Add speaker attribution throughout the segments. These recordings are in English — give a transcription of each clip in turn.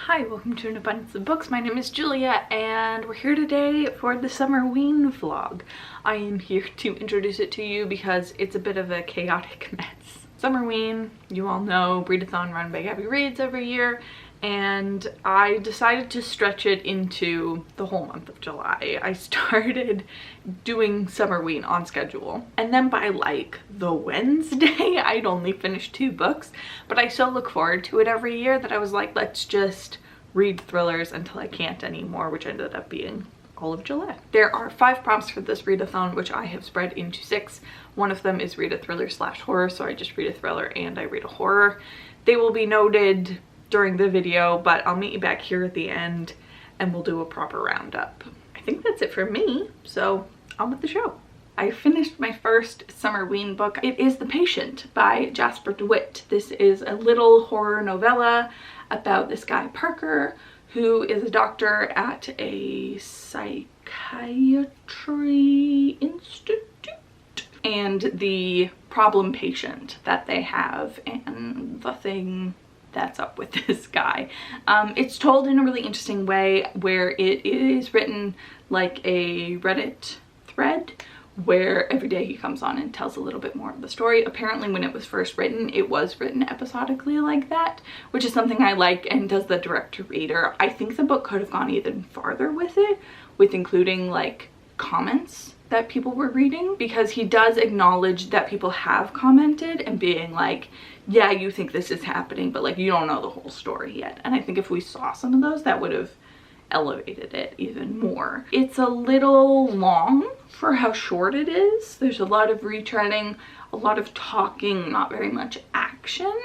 Speaker 1: Hi, welcome to an abundance of books. My name is Julia and we're here today for the Summerween vlog. I am here to introduce it to you because it's a bit of a chaotic mess. Summerween, you all know, readathon run by Gabby Reads every year, and I decided to stretch it into the whole month of July. I started doing Summerween on schedule, and then by like the Wednesday I'd only finished 2 books, but I still look forward to it every year. That I was like, let's just read thrillers until I can't anymore, which ended up being all of July. There are 5 prompts for this readathon, which I have spread into 6. One of them is read a thriller / horror, so I just read a thriller and I read a horror. They will be noted during the video, but I'll meet you back here at the end and we'll do a proper roundup. I think that's it for me, so on with the show. I finished my first Summerween book. It is The Patient by Jasper Dewitt. This is a little horror novella about this guy Parker, who is a doctor at a psychiatry institute, and the problem patient that they have and the thing that's up with this guy. It's told in a really interesting way where it is written like a Reddit thread where every day he comes on and tells a little bit more of the story. Apparently when it was first written, it was written episodically like that, which is something I like and does the direct to reader. I think the book could have gone even farther with it, with including like comments that people were reading, because he does acknowledge that people have commented and being like, yeah, you think this is happening, but like you don't know the whole story yet. And I think if we saw some of those, that would have elevated it even more. It's a little long for how short it is. There's a lot of retreading, a lot of talking, not very much action,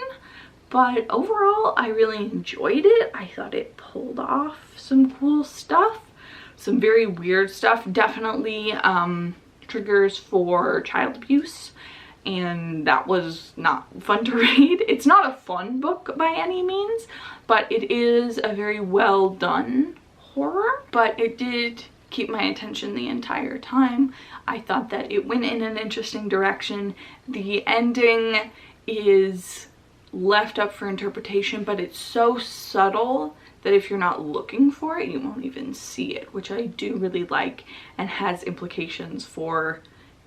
Speaker 1: but overall I really enjoyed it. I thought it pulled off some cool stuff, some very weird stuff, definitely triggers for child abuse, and that was not fun to read. It's not a fun book by any means, but it is a very well done horror, but it did keep my attention the entire time. I thought that it went in an interesting direction. The ending is left up for interpretation, but it's so subtle that if you're not looking for it, you won't even see it, which I do really like and has implications for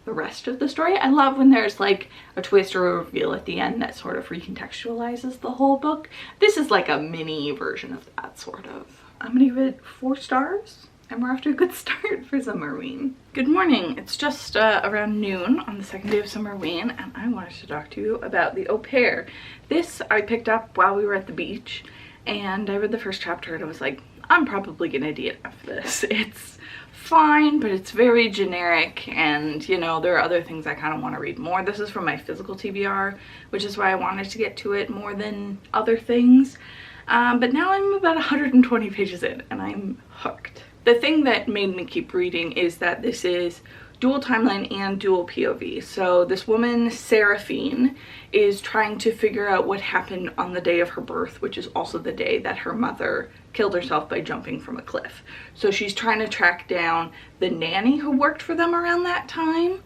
Speaker 1: the rest of the story. I love when there's like a twist or a reveal at the end that sort of recontextualizes the whole book. This is like a mini version of that, sort of. I'm gonna give it 4 stars, and we're off to a good start for Summerween. Good morning. It's just around noon on the second day of Summerween, and I wanted to talk to you about The Au Pair. This I picked up while we were at the beach, and I read the first chapter and I was like, I'm probably gonna DNF this. It's fine, but it's very generic, and you know, there are other things I kind of want to read more. This is from my physical TBR, which is why I wanted to get to it more than other things. But now I'm about 120 pages in and I'm hooked. The thing that made me keep reading is that this is dual timeline and dual POV. So this woman, Seraphine, is trying to figure out what happened on the day of her birth, which is also the day that her mother killed herself by jumping from a cliff. So she's trying to track down the nanny who worked for them around that time.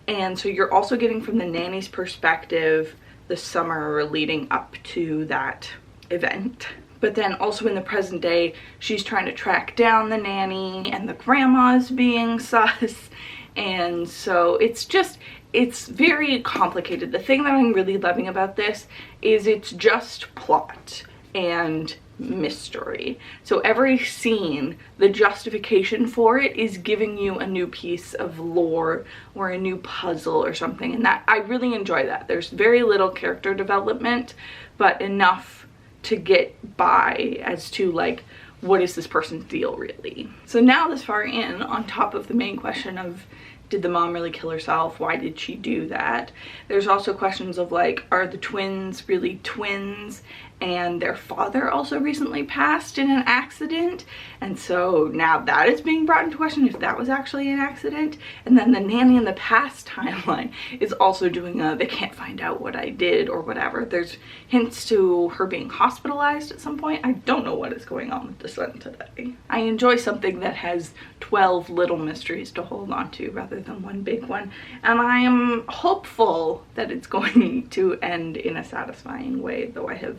Speaker 1: And so you're also getting from the nanny's perspective the summer leading up to that event. But then also in the present day, she's trying to track down the nanny, and the grandma's being sus. And so it's very complicated. The thing that I'm really loving about this is it's just plot and mystery. So every scene, the justification for it is giving you a new piece of lore or a new puzzle or something, and that I really enjoy that. There's very little character development, but enough to get by as to like, what is this person's deal really? So now this far in, on top of the main question of, did the mom really kill herself? Why did she do that? There's also questions of like, are the twins really twins? And their father also recently passed in an accident, and so now that is being brought into question, if that was actually an accident. And then the nanny in the past timeline is also doing a, they can't find out what I did or whatever. There's hints to her being hospitalized at some point. I don't know what is going on with this one today. I enjoy something that has 12 little mysteries to hold on to rather than one big one, and I am hopeful that it's going to end in a satisfying way, though I have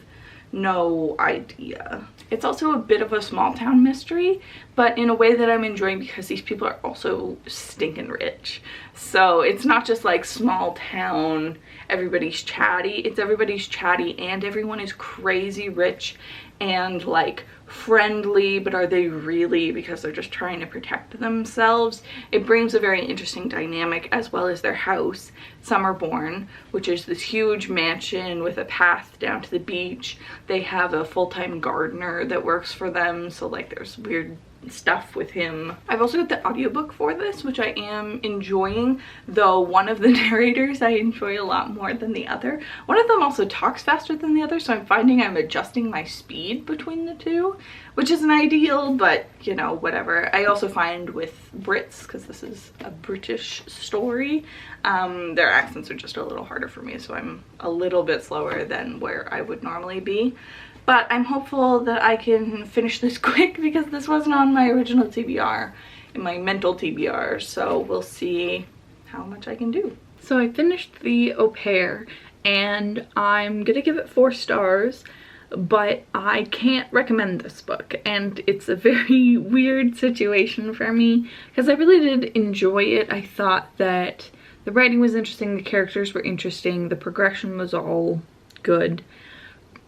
Speaker 1: no idea. It's also a bit of a small town mystery, but in a way that I'm enjoying because these people are also stinking rich. So it's not just like small town, everybody's chatty. It's everybody's chatty and everyone is crazy rich and like friendly, but are they really, because they're just trying to protect themselves? It brings a very interesting dynamic, as well as their house, Summerween, which is this huge mansion with a path down to the beach. They have a full-time gardener that works for them, so like there's weird stuff with him. I've also got the audiobook for this, which I am enjoying, though one of the narrators I enjoy a lot more than the other. One of them also talks faster than the other, so I'm finding I'm adjusting my speed between the two, which isn't ideal, but you know, whatever. I also find with Brits, because this is a British story, their accents are just a little harder for me, so I'm a little bit slower than where I would normally be. But I'm hopeful that I can finish this quick because this wasn't on my original TBR, in my mental TBR, so we'll see how much I can do. So I finished the Au Pair and I'm gonna give it 4 stars, but I can't recommend this book, and it's a very weird situation for me because I really did enjoy it. I thought that the writing was interesting, the characters were interesting, the progression was all good.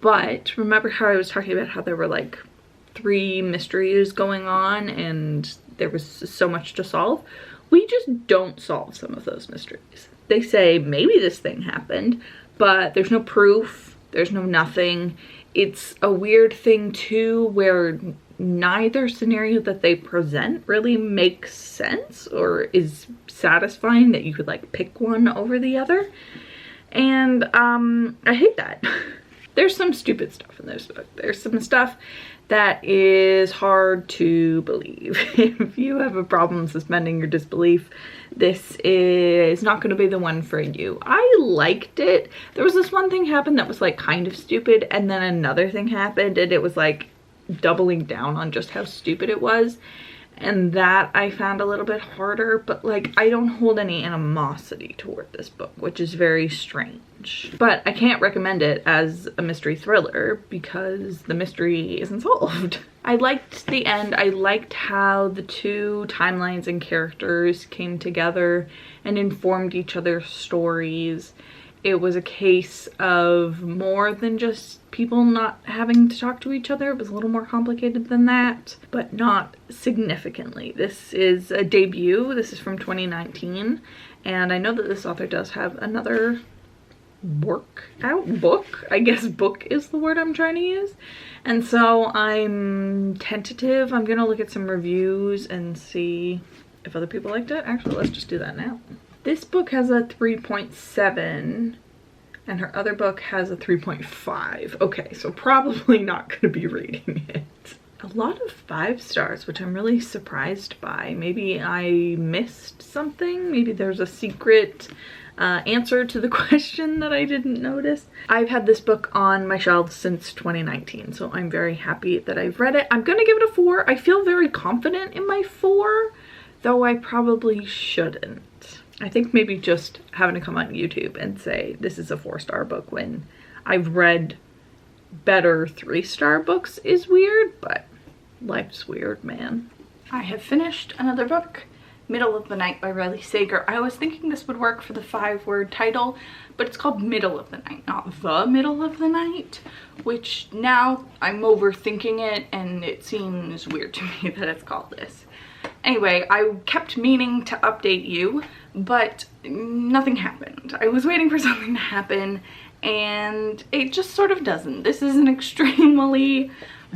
Speaker 1: But remember how I was talking about how there were like 3 mysteries going on and there was so much to solve? We just don't solve some of those mysteries. They say maybe this thing happened, but there's no proof, there's no nothing. It's a weird thing too where neither scenario that they present really makes sense or is satisfying that you could like pick one over the other. And I hate that. There's some stupid stuff in this book. There's some stuff that is hard to believe. If you have a problem suspending your disbelief, this is not going to be the one for you. I liked it. There was this one thing happened that was like kind of stupid, and then another thing happened and it was like doubling down on just how stupid it was. And that I found a little bit harder, but like I don't hold any animosity toward this book, which is very strange. But I can't recommend it as a mystery thriller because the mystery isn't solved. I liked the end. I liked how the 2 timelines and characters came together and informed each other's stories. It was a case of more than just people not having to talk to each other. It was a little more complicated than that, but not significantly. This is a debut. This is from 2019, and I know that this author does have another book out. I guess book is the word I'm trying to use. And so I'm tentative. I'm gonna look at some reviews and see if other people liked it. Actually, let's just do that now. This book has a 3.7 and her other book has a 3.5. Okay, so probably not going to be reading it. A lot of 5 stars, which I'm really surprised by. Maybe I missed something. Maybe there's a secret answer to the question that I didn't notice. I've had this book on my shelves since 2019, so I'm very happy that I've read it. I'm going to give it a 4. I feel very confident in my 4, though I probably shouldn't. I think maybe just having to come on YouTube and say this is a 4-star book when I've read better 3-star books is weird, but life's weird, man. I have finished another book, Middle of the Night by Riley Sager. I was thinking this would work for the 5-word title, but it's called Middle of the Night, not The Middle of the Night, which now I'm overthinking it and it seems weird to me that it's called this. Anyway, I kept meaning to update you, but nothing happened. I was waiting for something to happen and it just sort of doesn't. This is an extremely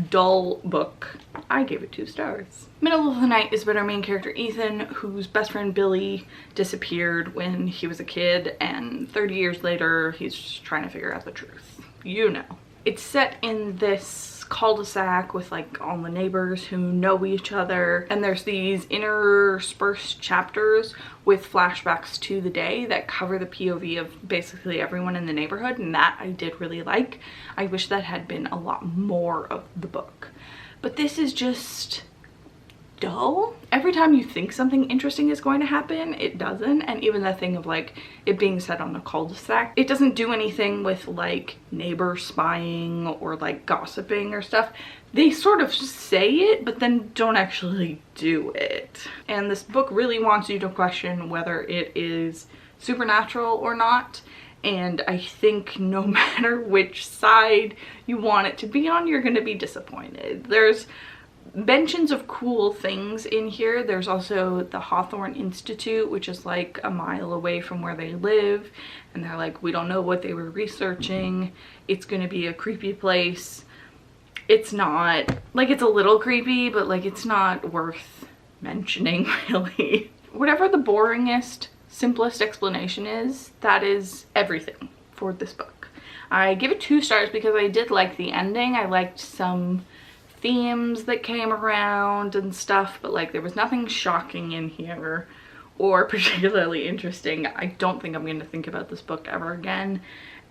Speaker 1: dull book. I gave it 2 stars. Middle of the Night is about our main character Ethan, whose best friend Billy disappeared when he was a kid, and 30 years later he's just trying to figure out the truth. You know. It's set in this cul-de-sac with like all the neighbors who know each other, and there's these interspersed chapters with flashbacks to the day that cover the POV of basically everyone in the neighborhood, and that I did really like. I wish that had been a lot more of the book, but this is just dull. every time you think something interesting is going to happen, it doesn't. And even the thing of like it being set on a cul-de-sac, it doesn't do anything with like neighbor spying or like gossiping or stuff. They sort of say it, but then don't actually do it. And this book really wants you to question whether it is supernatural or not. And I think no matter which side you want it to be on, you're gonna be disappointed. There's mentions of cool things in here. There's also the Hawthorne Institute, which is like a mile away from where they live. And they're like, we don't know what they were researching. It's gonna be a creepy place. It's not, like, it's a little creepy, but like it's not worth mentioning really. Whatever the boringest, simplest explanation is, that is everything for this book. I give it 2 stars because I did like the ending. I liked some themes that came around and stuff, but like there was nothing shocking in here or particularly interesting. I don't think I'm going to think about this book ever again,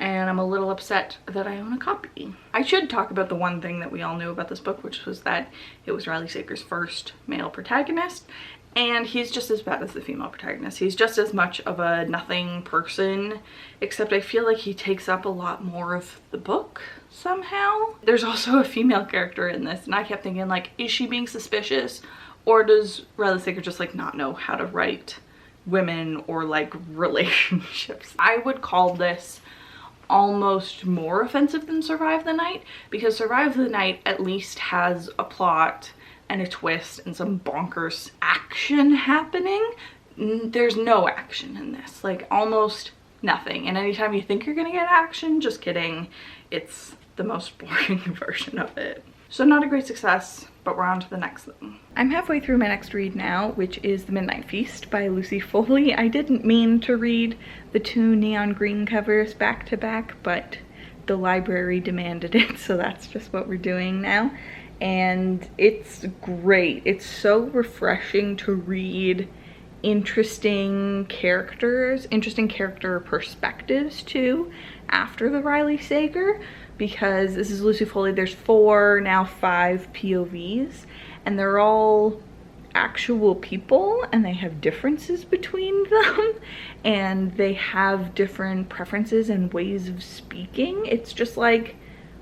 Speaker 1: and I'm a little upset that I own a copy. I should talk about the one thing that we all knew about this book, which was that it was Riley Sager's first male protagonist, and he's just as bad as the female protagonist. He's just as much of a nothing person, except I feel like he takes up a lot more of the book somehow. There's also a female character in this, and I kept thinking like, is she being suspicious, or does Riley Sager just like not know how to write women or like relationships? I would call this almost more offensive than Survive the Night, because Survive the Night at least has a plot and a twist and some bonkers action happening. There's no action in this, like almost nothing. And anytime you think you're gonna get action, just kidding, it's the most boring version of it. So not a great success, but we're on to the next thing. I'm halfway through my next read now, which is The Midnight Feast by Lucy Foley. I didn't mean to read the 2 neon green covers back to back, but the library demanded it, so that's just what we're doing now. And it's great. It's so refreshing to read interesting characters, interesting character perspectives too, after the Riley Sager, because this is Lucy Foley. There's 4, now 5 POVs, and they're all actual people, and they have differences between them, and they have different preferences and ways of speaking. It's just like,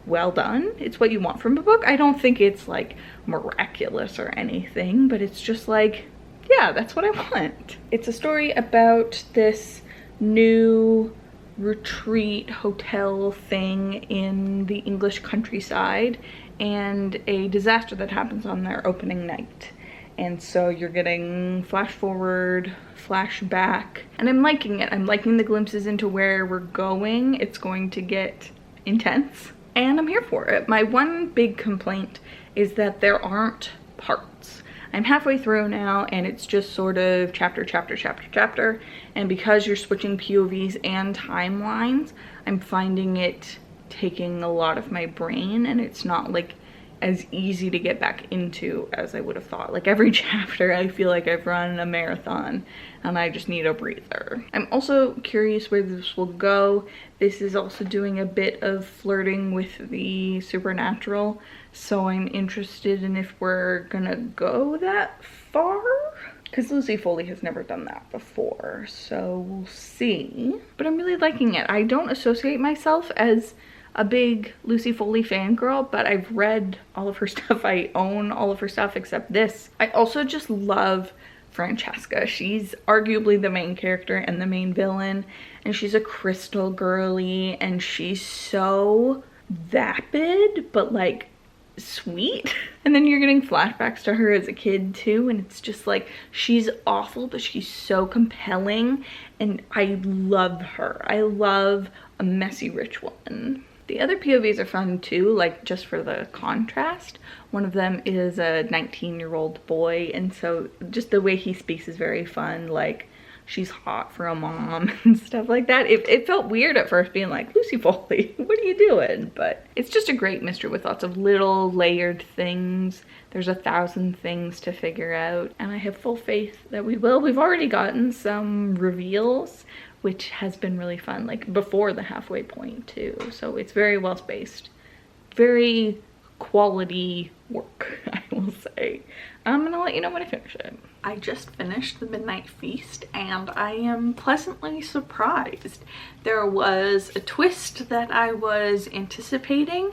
Speaker 1: well done. It's what you want from a book. I don't think it's like miraculous or anything, but it's just like, yeah, that's what I want. It's a story about this new retreat hotel thing in the English countryside and a disaster that happens on their opening night. And so you're getting flash forward, flash back, and I'm liking it. I'm liking the glimpses into where we're going. It's going to get intense, and I'm here for it. My one big complaint is that there aren't parts. I'm halfway through now, and it's just sort of chapter, chapter, chapter, chapter. And because you're switching POVs and timelines, I'm finding it taking a lot of my brain, and it's not like as easy to get back into as I would have thought. Like every chapter, I feel like I've run a marathon and I just need a breather. I'm also curious where this will go. This is also doing a bit of flirting with the supernatural, so I'm interested in if we're gonna go that far, because Lucy Foley has never done that before, so we'll see. But I'm really liking it. I don't associate myself as a big Lucy Foley fangirl, but I've read all of her stuff. I own all of her stuff except this. I also just love Francesca. She's arguably the main character and the main villain, and she's a crystal girly, and she's so vapid but like sweet. And then you're getting flashbacks to her as a kid too, and it's just like, she's awful but she's so compelling, and I love her. I love a messy rich woman. The other POVs are fun too, like just for the contrast. One of them is a 19-year-old boy, and so just the way he speaks is very fun, like she's hot for a mom and stuff like that. It felt weird at first being like, Lucy Foley, what are you doing? But it's just a great mystery with lots of little layered things. There's 1,000 things to figure out, and I have full faith that we will. We've already gotten some reveals, which has been really fun, like before the halfway point too. So it's very well spaced, very quality work, I will say. say. I'm gonna let you know when I finish it. I just finished The Midnight Feast and I am pleasantly surprised. There was a twist that I was anticipating,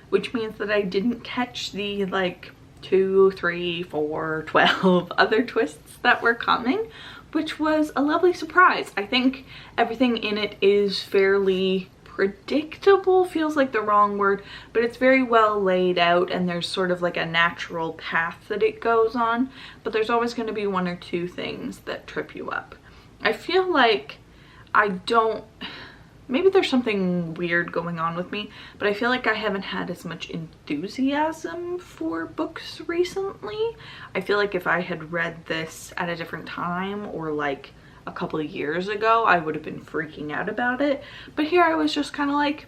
Speaker 1: which means that I didn't catch the like 2, 3, 4, 12 other twists that were coming, which was a lovely surprise. I think everything in it is fairly predictable, feels like the wrong word, but it's very well laid out and there's sort of like a natural path that it goes on, but there's always going to be 1 or 2 things that trip you up. I feel like maybe there's something weird going on with me, but I feel like I haven't had as much enthusiasm for books recently. I feel like if I had read this at a different time or like a couple of years ago, I would have been freaking out about it. But here I was just kind of like,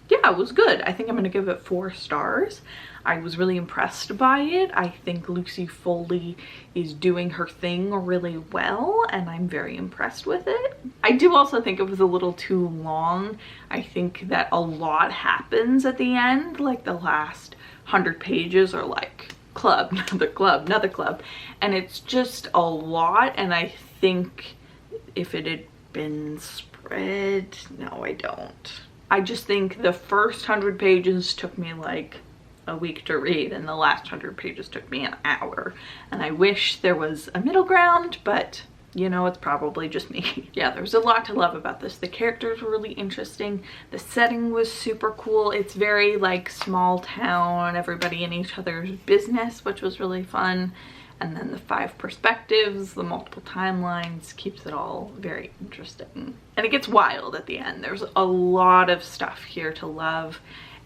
Speaker 1: yeah, it was good. I think I'm gonna give it 4 stars. I was really impressed by it. I think Lucy Foley is doing her thing really well and I'm very impressed with it. I do also think it was a little too long. I think that a lot happens at the end, like the last 100 pages are like club, another club, another club, and it's just a lot. And I think if it had been spread, no, I don't. I just think the first 100 pages took me like a week to read and the last 100 pages took me an hour. And I wish there was a middle ground, but you know, it's probably just me. Yeah, there's a lot to love about this. The characters were really interesting. The setting was super cool. It's very like small town, everybody in each other's business, which was really fun. And then the 5 perspectives, the multiple timelines, keeps it all very interesting. And it gets wild at the end. There's a lot of stuff here to love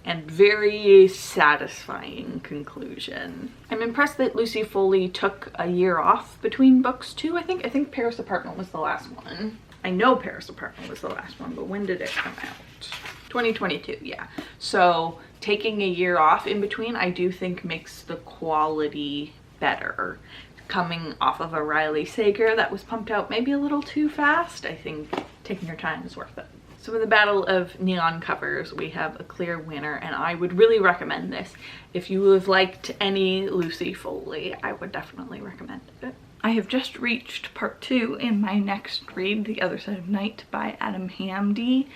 Speaker 1: and very satisfying conclusion. I'm impressed that Lucy Foley took a year off between books too, I think. I think Paris Apartment was the last one. I know Paris Apartment was the last one, but when did it come out? 2022, yeah. So taking a year off in between, I do think makes the quality better. Coming off of a Riley Sager that was pumped out maybe a little too fast, I think taking your time is worth it. So in the battle of neon covers, we have a clear winner, and I would really recommend this. If you have liked any Lucy Foley, I would definitely recommend it. I have just reached part 2 in my next read, The Other Side of Night by Adam Hamdy.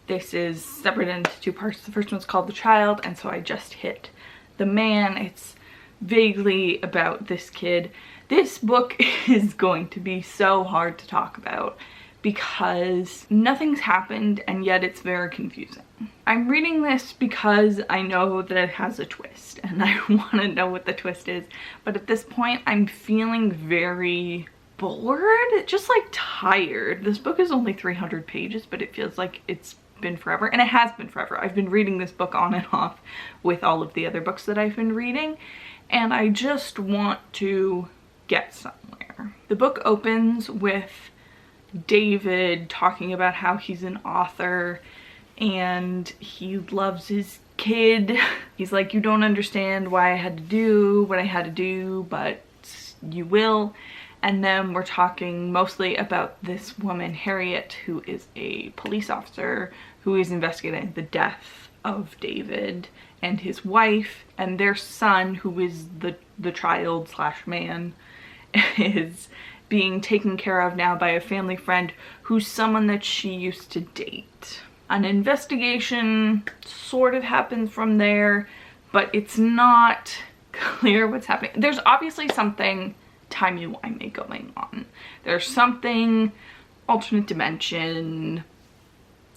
Speaker 1: This is separated into 2 parts. The first one's called The Child, and so I just hit The Man. It's vaguely about this kid. This book is going to be so hard to talk about because nothing's happened and yet it's very confusing. I'm reading this because I know that it has a twist and I want to know what the twist is, but at this point I'm feeling very bored, just like tired. This book is only 300 pages, but it feels like it's been forever, and it has been forever. I've been reading this book on and off with all of the other books that I've been reading, and I just want to get somewhere. The book opens with David talking about how he's an author and he loves his kid. He's like, you don't understand why I had to do what I had to do, but you will. And then we're talking mostly about this woman, Harriet, who is a police officer who is investigating the death of David and his wife, and their son, who is the child slash man, is being taken care of now by a family friend who's someone that she used to date. An investigation sort of happens from there, but it's not clear what's happening. There's obviously something timey-wimey going on. There's something alternate dimension,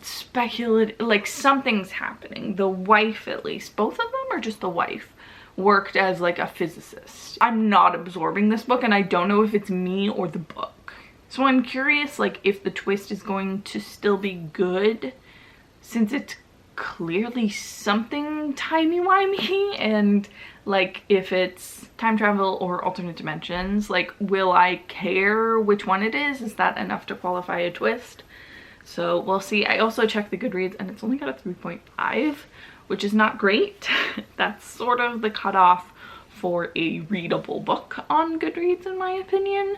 Speaker 1: speculative, like something's happening. The wife, at least, both of them, or just the wife, worked as like a physicist. I'm not absorbing this book and I don't know if it's me or the book. So I'm curious like if the twist is going to still be good, since it's clearly something timey-wimey, and like if it's time travel or alternate dimensions, like will I care which one it is? Is that enough to qualify a twist? So we'll see. I also checked the Goodreads and it's only got a 3.5, which is not great. That's sort of the cutoff for a readable book on Goodreads in my opinion.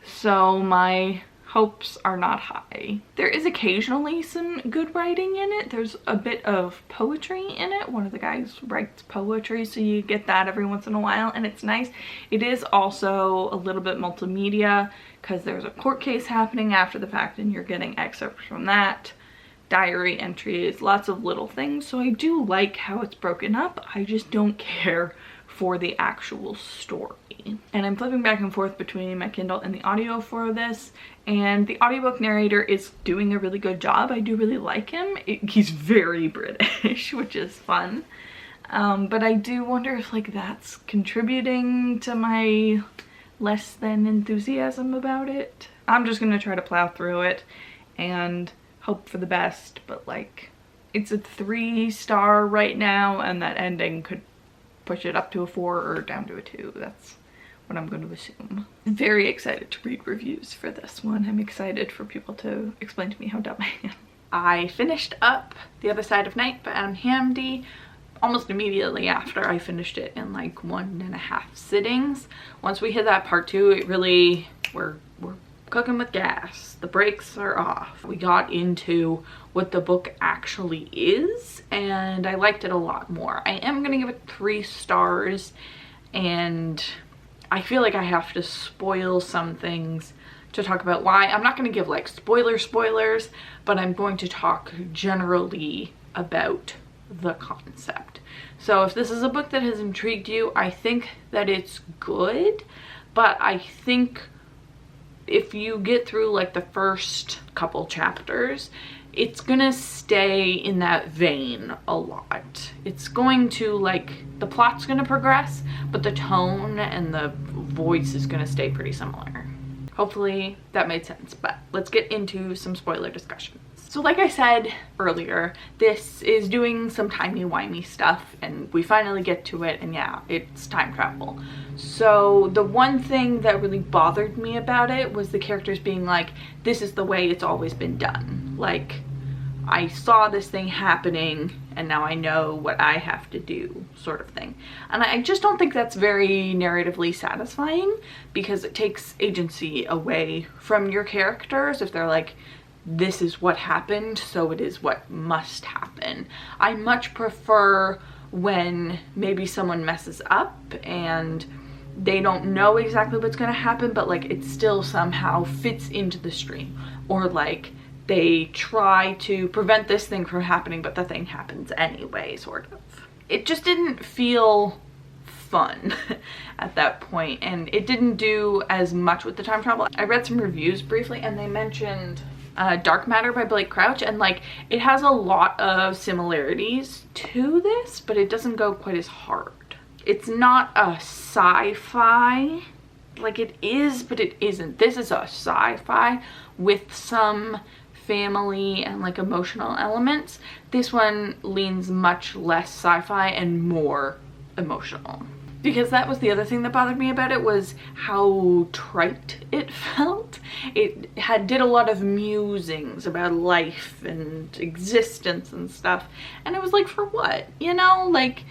Speaker 1: So my hopes are not high. There is occasionally some good writing in it. There's a bit of poetry in it. One of the guys writes poetry, so you get that every once in a while, and it's nice. It is also a little bit multimedia because there's a court case happening after the fact and you're getting excerpts from that, diary entries, lots of little things. So I do like how it's broken up. I just don't care for the actual story. And I'm flipping back and forth between my Kindle and the audio for this, and the audiobook narrator is doing a really good job. I do really like him. He's very British, which is fun. But I do wonder if like that's contributing to my less than enthusiasm about it. I'm just gonna try to plow through it and hope for the best, but like it's a 3-star right now, and that ending could push it up to a 4 or down to a 2. That's what I'm going to assume. Very excited to read reviews for this one. I'm excited for people to explain to me how dumb I am. I finished up The Other Side of Night by Hamdy almost immediately after I finished it in like 1.5 sittings. Once we hit that part 2, it really, we're cooking with gas. The brakes are off. We got into what the book actually is, and I liked it a lot more. I am gonna give it 3 stars, and I feel like I have to spoil some things to talk about why. I'm not gonna give like spoilers, but I'm going to talk generally about the concept. So if this is a book that has intrigued you, I think that it's good, but I think if you get through like the first couple chapters, it's gonna stay in that vein a lot. It's going to like, the plot's gonna progress, but the tone and the voice is gonna stay pretty similar. Hopefully that made sense, but let's get into some spoiler discussions. So like I said earlier, this is doing some timey-wimey stuff, and we finally get to it, and yeah, it's time travel. So the one thing that really bothered me about it was the characters being like, this is the way it's always been done. Like, I saw this thing happening and now I know what I have to do, sort of thing. And I just don't think that's very narratively satisfying, because it takes agency away from your characters if they're like, this is what happened, so it is what must happen. I much prefer when maybe someone messes up and they don't know exactly what's gonna happen, but like it still somehow fits into the stream, or like they try to prevent this thing from happening but the thing happens anyway, sort of. It just didn't feel fun at that point, and it didn't do as much with the time travel. I read some reviews briefly and they mentioned Dark Matter by Blake Crouch, and like it has a lot of similarities to this, but it doesn't go quite as hard. It's not a sci-fi, like it is, but it isn't. This is a sci-fi with some family and like emotional elements. This one leans much less sci-fi and more emotional. Because that was the other thing that bothered me about it, was how trite it felt. It did a lot of musings about life and existence and stuff, and it was like, for what? You know, like,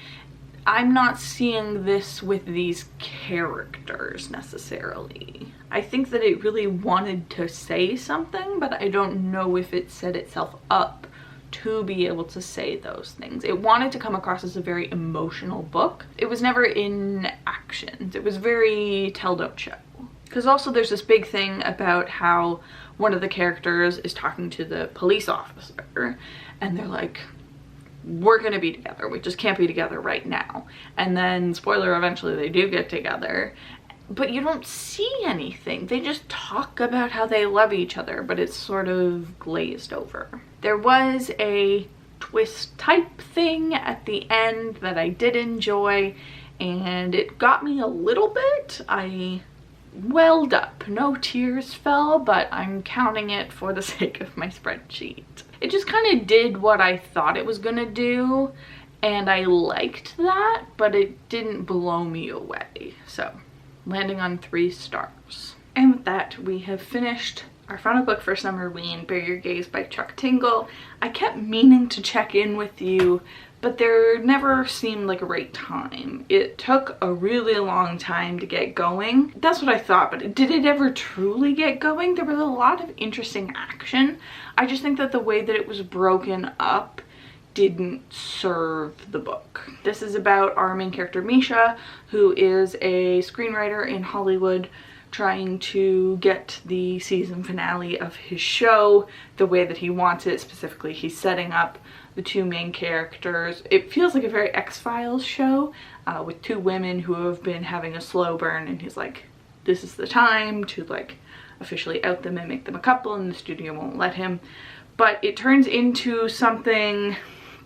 Speaker 1: I'm not seeing this with these characters necessarily. I think that it really wanted to say something, but I don't know if it set itself up to be able to say those things. It wanted to come across as a very emotional book. It was never in actions. It was very tell don't show. Because also there's this big thing about how one of the characters is talking to the police officer, and they're like, we're gonna be together, we just can't be together right now. And then, spoiler, eventually they do get together, but you don't see anything. They just talk about how they love each other, but it's sort of glazed over. There was a twist type thing at the end that I did enjoy, and it got me a little bit. I welled up. No tears fell, but I'm counting it for the sake of my spreadsheet. It just kind of did what I thought it was gonna do, and I liked that, but it didn't blow me away. So, landing on 3 stars. And with that, we have finished our final book for Summerween, Bury Your Gaze by Tingle. I kept meaning to check in with you but there never seemed like a right time. It took a really long time to get going. That's what I thought, but did it ever truly get going? There was a lot of interesting action. I just think that the way that it was broken up didn't serve the book. This is about our main character Misha, who is a screenwriter in Hollywood trying to get the season finale of his show the way that he wants it. Specifically, he's setting up the two main characters. It feels like a very X-Files show with two women who have been having a slow burn, and he's like, this is the time to like officially out them and make them a couple, and the studio won't let him. But it turns into something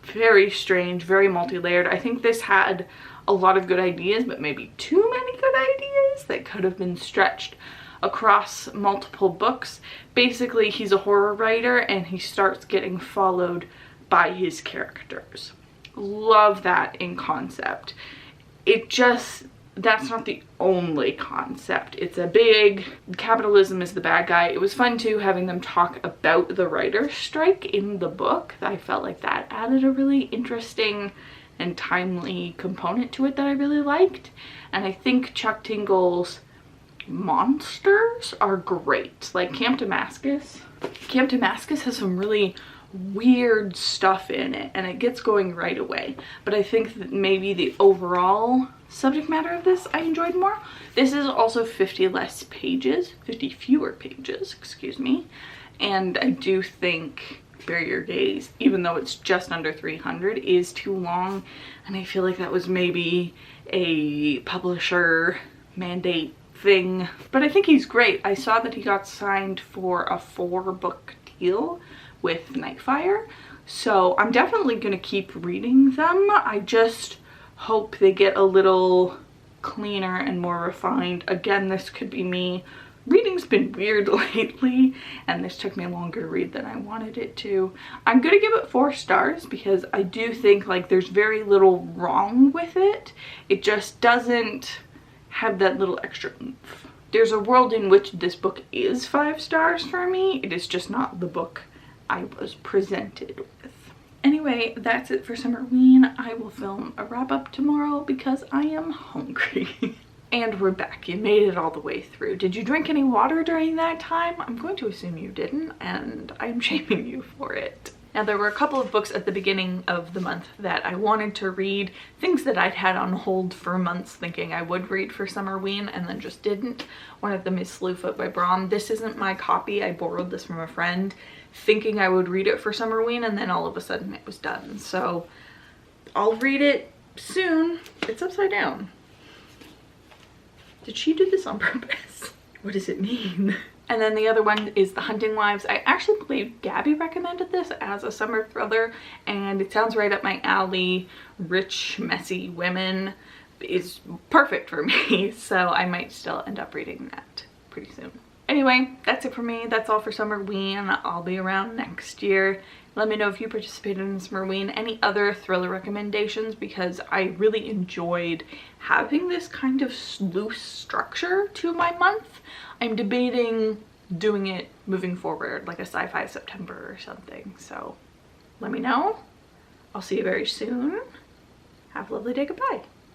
Speaker 1: very strange, very multi-layered. I think this had a lot of good ideas, but maybe too many good ideas that could have been stretched across multiple books. Basically, he's a horror writer and he starts getting followed by his characters. Love that in concept. It just, that's not the only concept. It's a big, capitalism is the bad guy. It was fun too having them talk about the writer's strike in the book. I felt like that added a really interesting and timely component to it that I really liked. And I think Chuck Tingle's monsters are great. Like Camp Damascus has some really weird stuff in it and it gets going right away. But I think that maybe the overall subject matter of this I enjoyed more. This is also 50 fewer pages, excuse me. And I do think Bury Your Gaze, even though it's just under 300, is too long. And I feel like that was maybe a publisher mandate thing. But I think he's great. I saw that he got signed for a 4-book deal with Nightfire. So I'm definitely going to keep reading them. I just hope they get a little cleaner and more refined. Again, this could be me. Reading's been weird lately, and this took me longer to read than I wanted it to. I'm gonna give it 4 stars because I do think like there's very little wrong with it. It just doesn't have that little extra oomph. There's a world in which this book is 5 stars for me. It is just not the book I was presented with. Anyway, that's it for Summerween. I will film a wrap-up tomorrow because I am hungry. And we're back. You made it all the way through. Did you drink any water during that time? I'm going to assume you didn't, and I'm shaming you for it. Now, there were a couple of books at the beginning of the month that I wanted to read, things that I'd had on hold for months thinking I would read for Summerween and then just didn't. One of them is Slewfoot by Brom. This isn't my copy. I borrowed this from a friend thinking I would read it for Summerween, and then all of a sudden it was done. So I'll read it soon. It's upside down. Did she do this on purpose? What does it mean? And then the other one is The Hunting Wives. I actually believe Gabby recommended this as a summer thriller, and it sounds right up my alley. Rich, messy women is perfect for me, so I might still end up reading that pretty soon. Anyway, that's it for me. That's all for Summerween. I'll be around next year. Let me know if you participated in Summerween, any other thriller recommendations, because I really enjoyed having this kind of loose structure to my month. I'm debating doing it moving forward, like a sci-fi September or something. So let me know. I'll see you very soon. Have a lovely day. Goodbye.